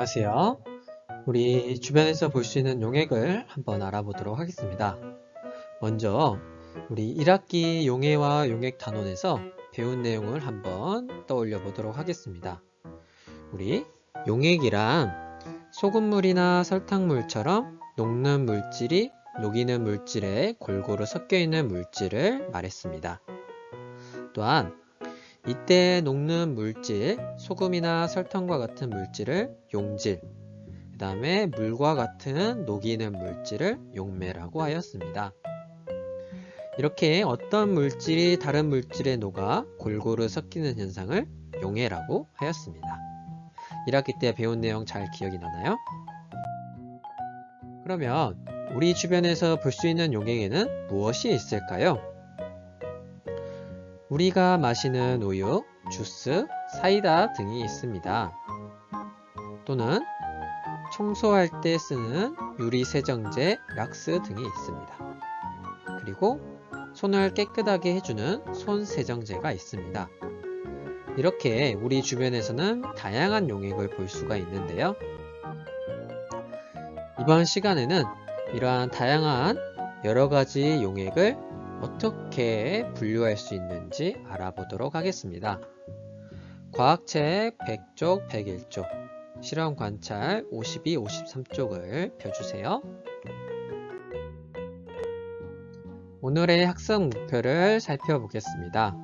안녕하세요. 우리 주변에서 볼 수 있는 용액을 한번 알아보도록 하겠습니다. 먼저 우리 1학기 용해와 용액 단원에서 배운 내용을 한번 떠올려 보도록 하겠습니다. 우리 용액이란 소금물이나 설탕물처럼 녹는 물질이 녹이는 물질에 골고루 섞여 있는 물질을 말했습니다. 또한 이때 녹는 물질, 소금이나 설탕과 같은 물질을 용질, 그 다음에 물과 같은 녹이는 물질을 용매라고 하였습니다. 이렇게 어떤 물질이 다른 물질에 녹아 골고루 섞이는 현상을 용해라고 하였습니다. 1학기 때 배운 내용 잘 기억이 나나요? 그러면 우리 주변에서 볼 수 있는 용액에는 무엇이 있을까요? 우리가 마시는 우유, 주스, 사이다 등이 있습니다. 또는 청소할 때 쓰는 유리세정제, 락스 등이 있습니다. 그리고 손을 깨끗하게 해주는 손세정제가 있습니다. 이렇게 우리 주변에서는 다양한 용액을 볼 수가 있는데요. 이번 시간에는 이러한 다양한 여러 가지 용액을 어떻게 분류할 수 있는지 알아보도록 하겠습니다. 과학책 100쪽, 101쪽, 실험 관찰 52, 53쪽을 펴주세요. 오늘의 학습 목표를 살펴보겠습니다.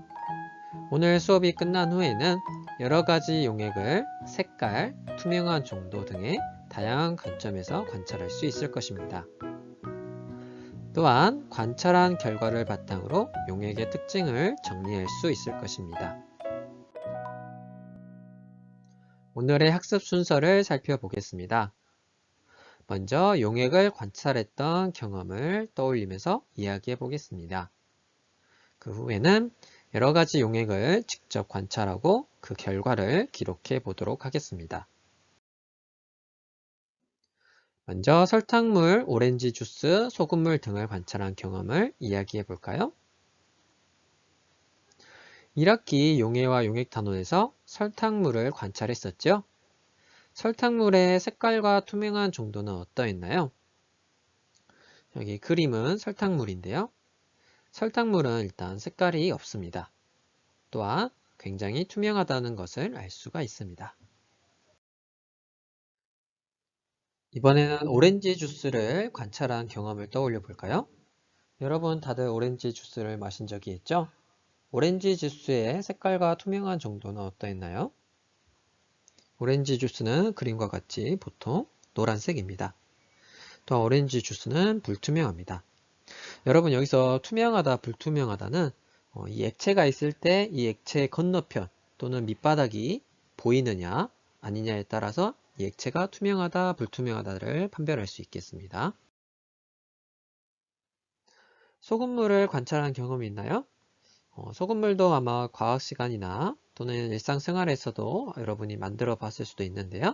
오늘 수업이 끝난 후에는 여러 가지 용액을 색깔, 투명한 정도 등의 다양한 관점에서 관찰할 수 있을 것입니다. 또한 관찰한 결과를 바탕으로 용액의 특징을 정리할 수 있을 것입니다. 오늘의 학습 순서를 살펴보겠습니다. 먼저 용액을 관찰했던 경험을 떠올리면서 이야기해 보겠습니다. 그 후에는 여러 가지 용액을 직접 관찰하고 그 결과를 기록해 보도록 하겠습니다. 먼저 설탕물, 오렌지 주스, 소금물 등을 관찰한 경험을 이야기해 볼까요? 1학기 용해와 용액 단원에서 설탕물을 관찰했었죠? 설탕물의 색깔과 투명한 정도는 어떠했나요? 여기 그림은 설탕물인데요. 설탕물은 일단 색깔이 없습니다. 또한 굉장히 투명하다는 것을 알 수가 있습니다. 이번에는 오렌지 주스를 관찰한 경험을 떠올려 볼까요? 여러분 다들 오렌지 주스를 마신 적이 있죠? 오렌지 주스의 색깔과 투명한 정도는 어떠했나요? 오렌지 주스는 그림과 같이 보통 노란색입니다. 또한 오렌지 주스는 불투명합니다. 여러분 여기서 투명하다, 불투명하다는 이 액체가 있을 때 이 액체의 건너편 또는 밑바닥이 보이느냐 아니냐에 따라서 이 액체가 투명하다, 불투명하다를 판별할 수 있겠습니다. 소금물을 관찰한 경험이 있나요? 소금물도 아마 과학 시간이나 또는 일상생활에서도 여러분이 만들어 봤을 수도 있는데요.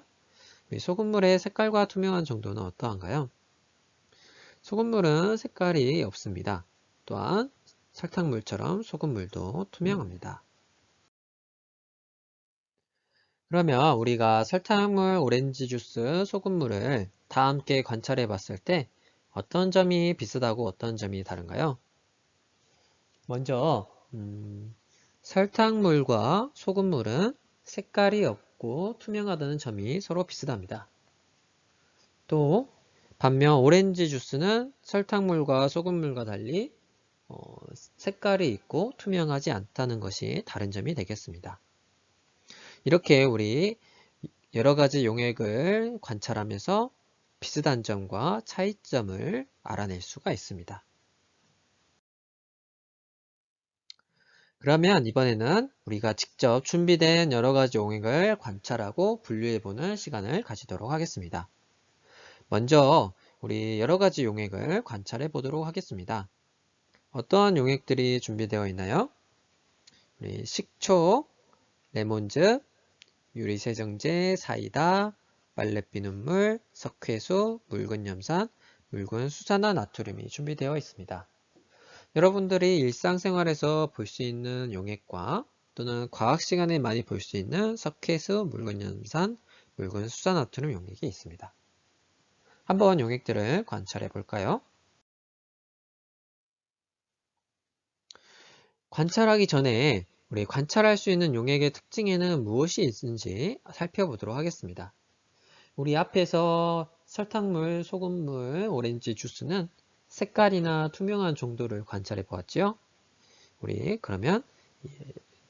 소금물의 색깔과 투명한 정도는 어떠한가요? 소금물은 색깔이 없습니다. 또한 설탕물처럼 소금물도 투명합니다. 그러면 우리가 설탕물, 오렌지 주스, 소금물을 다 함께 관찰해 봤을 때 어떤 점이 비슷하고 어떤 점이 다른가요? 먼저 설탕물과 소금물은 색깔이 없고 투명하다는 점이 서로 비슷합니다. 또 반면 오렌지 주스는 설탕물과 소금물과 달리 색깔이 있고 투명하지 않다는 것이 다른 점이 되겠습니다. 이렇게 우리 여러 가지 용액을 관찰하면서 비슷한 점과 차이점을 알아낼 수가 있습니다. 그러면 이번에는 우리가 직접 준비된 여러 가지 용액을 관찰하고 분류해보는 시간을 가지도록 하겠습니다. 먼저 우리 여러 가지 용액을 관찰해 보도록 하겠습니다. 어떠한 용액들이 준비되어 있나요? 우리 식초, 레몬즙, 유리세정제, 사이다, 말레비눗물, 석회수, 묽은 염산, 묽은 수산화 나트륨이 준비되어 있습니다. 여러분들이 일상생활에서 볼 수 있는 용액과 또는 과학 시간에 많이 볼 수 있는 석회수, 묽은 염산, 묽은 수산화트륨 용액이 있습니다. 한번 용액들을 관찰해 볼까요? 관찰하기 전에 우리 관찰할 수 있는 용액의 특징에는 무엇이 있는지 살펴보도록 하겠습니다. 우리 앞에서 설탕물, 소금물, 오렌지 주스는 색깔이나 투명한 정도를 관찰해 보았죠. 우리 그러면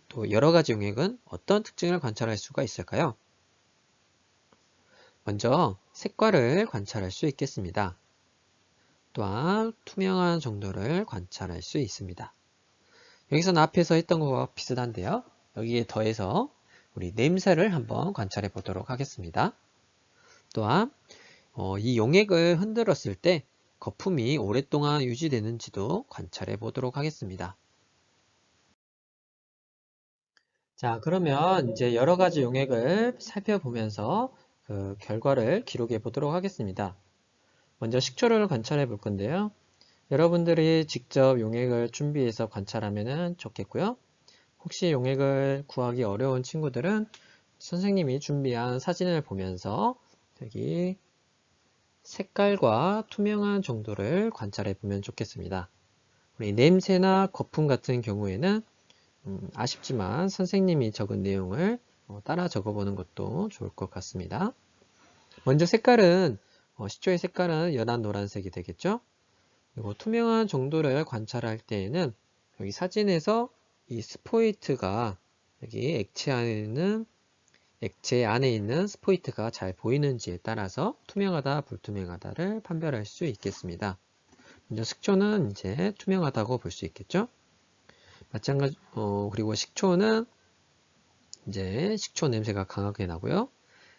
또 여러 가지 용액은 어떤 특징을 관찰할 수가 있을까요? 먼저 색깔을 관찰할 수 있겠습니다. 또한 투명한 정도를 관찰할 수 있습니다. 여기서는 앞에서 했던 것과 비슷한데요. 여기에 더해서 우리 냄새를 한번 관찰해 보도록 하겠습니다. 또한 이 용액을 흔들었을 때 거품이 오랫동안 유지되는지도 관찰해 보도록 하겠습니다. 자, 그러면 이제 여러 가지 용액을 살펴보면서 그 결과를 기록해 보도록 하겠습니다. 먼저 식초를 관찰해 볼 건데요. 여러분들이 직접 용액을 준비해서 관찰하면 좋겠고요. 혹시 용액을 구하기 어려운 친구들은 선생님이 준비한 사진을 보면서 여기 색깔과 투명한 정도를 관찰해 보면 좋겠습니다. 우리 냄새나 거품 같은 경우에는 아쉽지만 선생님이 적은 내용을 따라 적어보는 것도 좋을 것 같습니다. 먼저 색깔은 식초의 색깔은 연한 노란색이 되겠죠. 그리고 투명한 정도를 관찰할 때에는 여기 사진에서 이 스포이트가 여기 액체 안에 있는 스포이트가 잘 보이는지에 따라서 투명하다, 불투명하다를 판별할 수 있겠습니다. 먼저 식초는 이제 투명하다고 볼 수 있겠죠. 마찬가지, 그리고 식초는 이제 식초 냄새가 강하게 나고요.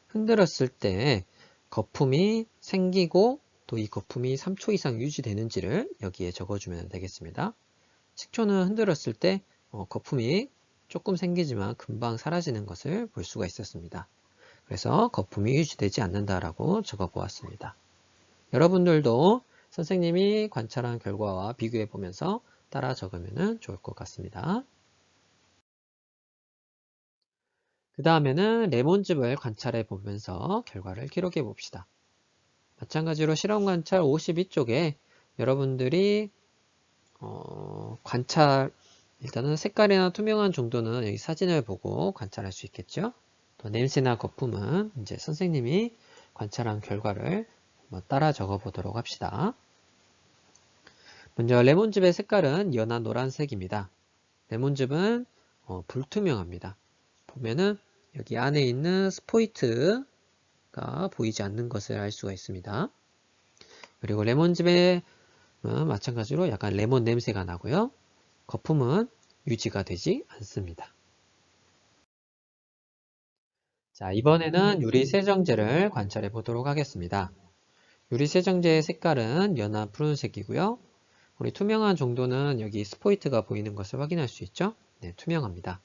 흔들었을 때 거품이 생기고 또 이 거품이 3초 이상 유지되는지를 여기에 적어주면 되겠습니다. 식초는 흔들었을 때 거품이 조금 생기지만 금방 사라지는 것을 볼 수가 있었습니다. 그래서 거품이 유지되지 않는다라고 적어 보았습니다. 여러분들도 선생님이 관찰한 결과와 비교해 보면서 따라 적으면 좋을 것 같습니다. 그 다음에는 레몬즙을 관찰해 보면서 결과를 기록해 봅시다. 마찬가지로 실험 관찰 52쪽에 여러분들이 일단은 색깔이나 투명한 정도는 여기 사진을 보고 관찰할 수 있겠죠. 또 냄새나 거품은 이제 선생님이 관찰한 결과를 한번 따라 적어 보도록 합시다. 먼저 레몬즙의 색깔은 연한 노란색입니다. 레몬즙은 불투명합니다. 보면은 여기 안에 있는 스포이트가 보이지 않는 것을 알 수가 있습니다. 그리고 레몬즙에 마찬가지로 약간 레몬 냄새가 나고요. 거품은 유지가 되지 않습니다. 자, 이번에는 유리세정제를 관찰해 보도록 하겠습니다. 유리세정제의 색깔은 연한 푸른색이고요. 우리 투명한 정도는 여기 스포이트가 보이는 것을 확인할 수 있죠? 네, 투명합니다.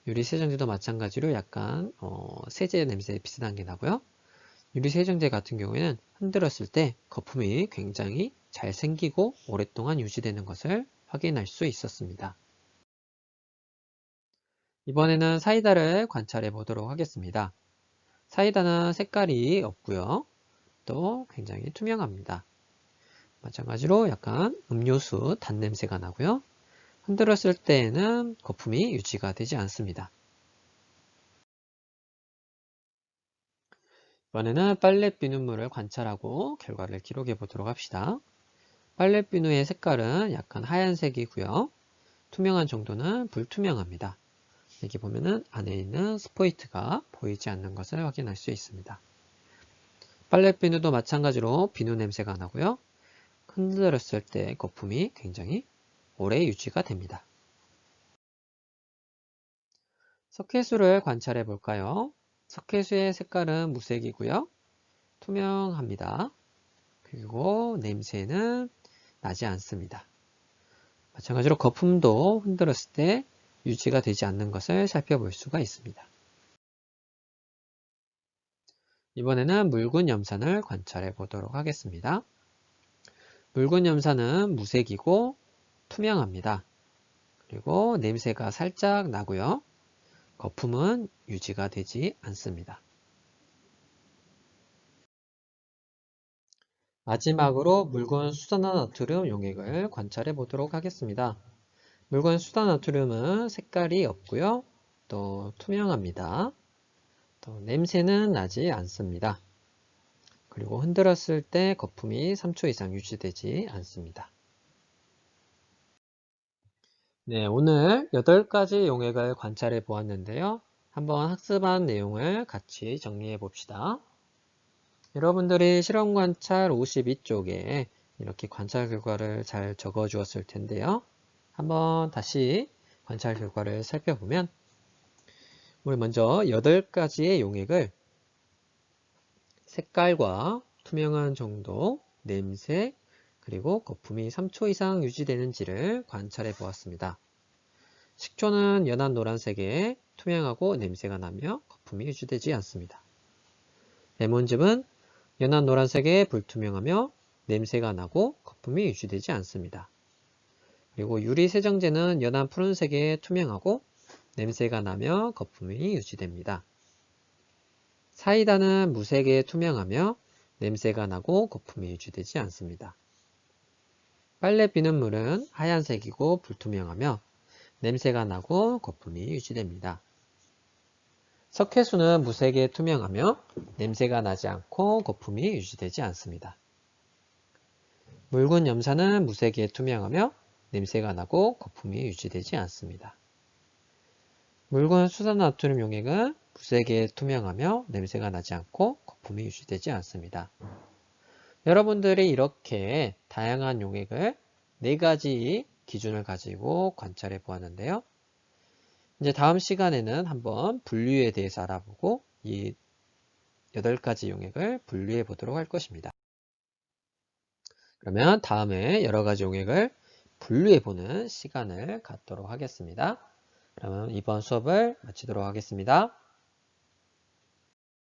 유리세정제도 마찬가지로 약간 세제 냄새 비슷한 게 나고요. 유리세정제 같은 경우에는 흔들었을 때 거품이 굉장히 잘 생기고 오랫동안 유지되는 것을 확인할 수 있었습니다. 이번에는 사이다를 관찰해 보도록 하겠습니다. 사이다는 색깔이 없고요. 또 굉장히 투명합니다. 마찬가지로 약간 음료수 단냄새가 나고요. 흔들었을 때에는 거품이 유지가 되지 않습니다. 이번에는 빨래 비눗물을 관찰하고 결과를 기록해 보도록 합시다. 빨래 비누의 색깔은 약간 하얀색이고요. 투명한 정도는 불투명합니다. 여기 보면은 안에 있는 스포이트가 보이지 않는 것을 확인할 수 있습니다. 빨래 비누도 마찬가지로 비누 냄새가 나고요. 흔들었을 때 거품이 굉장히 오래 유지가 됩니다. 석회수를 관찰해 볼까요? 석회수의 색깔은 무색이고요. 투명합니다. 그리고 냄새는 나지 않습니다. 마찬가지로 거품도 흔들었을 때 유지가 되지 않는 것을 살펴볼 수가 있습니다. 이번에는 묽은 염산을 관찰해 보도록 하겠습니다. 묽은 염산은 무색이고 투명합니다. 그리고 냄새가 살짝 나고요. 거품은 유지가 되지 않습니다. 마지막으로 묽은 수산화나트륨 용액을 관찰해 보도록 하겠습니다. 묽은 수산화트륨은 색깔이 없고요. 또 투명합니다. 또 냄새는 나지 않습니다. 그리고 흔들었을 때 거품이 3초 이상 유지되지 않습니다. 네, 오늘 8가지 용액을 관찰해 보았는데요. 한번 학습한 내용을 같이 정리해 봅시다. 여러분들이 실험 관찰 52쪽에 이렇게 관찰 결과를 잘 적어 주었을 텐데요. 한번 다시 관찰 결과를 살펴보면 우리 먼저 8가지의 용액을 색깔과 투명한 정도, 냄새, 그리고 거품이 3초 이상 유지되는지를 관찰해 보았습니다. 식초는 연한 노란색에 투명하고 냄새가 나며 거품이 유지되지 않습니다. 레몬즙은 연한 노란색에 불투명하며 냄새가 나고 거품이 유지되지 않습니다. 그리고 유리세정제는 연한 푸른색에 투명하고 냄새가 나며 거품이 유지됩니다. 사이다는 무색에 투명하며 냄새가 나고 거품이 유지되지 않습니다. 빨래 비눗물은 하얀색이고 불투명하며 냄새가 나고 거품이 유지됩니다. 석회수는 무색에 투명하며 냄새가 나지 않고 거품이 유지되지 않습니다. 묽은 염산은 무색에 투명하며 냄새가 나고 거품이 유지되지 않습니다. 묽은 수산나트륨 용액은 무색에 투명하며 냄새가 나지 않고 거품이 유지되지 않습니다. 여러분들이 이렇게 다양한 용액을 4가지 기준을 가지고 관찰해 보았는데요. 이제 다음 시간에는 한번 분류에 대해서 알아보고 이 8가지 용액을 분류해 보도록 할 것입니다. 그러면 다음에 여러 가지 용액을 분류해 보는 시간을 갖도록 하겠습니다. 그러면 이번 수업을 마치도록 하겠습니다.